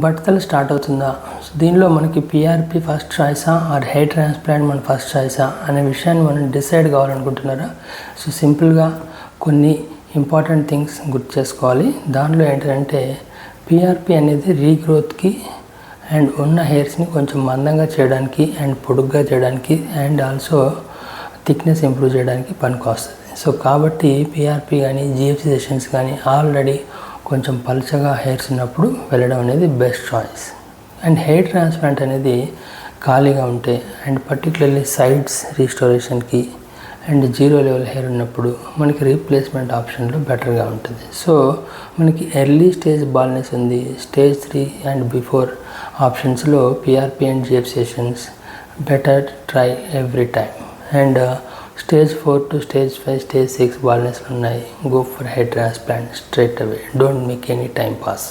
బట్టతల స్టార్ట్ అవుతుందా, దీనిలో మనకి పిఆర్పి ఫస్ట్ చాయిసా ఆర్ హెయిర్ ట్రాన్స్ప్లాంట్ మన ఫస్ట్ చాయిసా అనే విషయాన్ని మనం డిసైడ్ కావాలనుకుంటున్నారా? సో సింపుల్గా కొన్ని ఇంపార్టెంట్ థింగ్స్ గుర్తు చేసుకోవాలి. దానిలో ఏంటంటే పిఆర్పి అనేది రీగ్రోత్కి అండ్ ఉన్న హెయిర్స్ని కొంచెం మందంగా చేయడానికి అండ్ పొడుగ్గా చేయడానికి అండ్ ఆల్సో థిక్నెస్ ఇంప్రూవ్ చేయడానికి పనికొస్తుంది. సో కాబట్టి పిఆర్పి కానీ జిఎఫ్సి సెషన్స్ కానీ ఆల్రెడీ కొంచెం పల్చగా హెయిర్స్ ఉన్నప్పుడు వెళ్ళడం అనేది best choice. And hair transplant అనేది ఖాళీగా ఉంటే అండ్ పర్టికులర్లీ సైడ్స్ రీస్టోరేషన్కి అండ్ జీరో లెవెల్ హెయిర్ ఉన్నప్పుడు మనకి రీప్లేస్మెంట్ ఆప్షన్లో బెటర్గా ఉంటుంది. సో మనకి ఎర్లీ స్టేజ్ బాల్నెస్ ఉంది, స్టేజ్ 3 అండ్ బిఫోర్ ఆప్షన్స్లో PRP and GF sessions better try every time. And stage 4 to stage 5, stage 6 baldness ఉన్నాయి, go for hair transplant straight away. Don't make any time pass.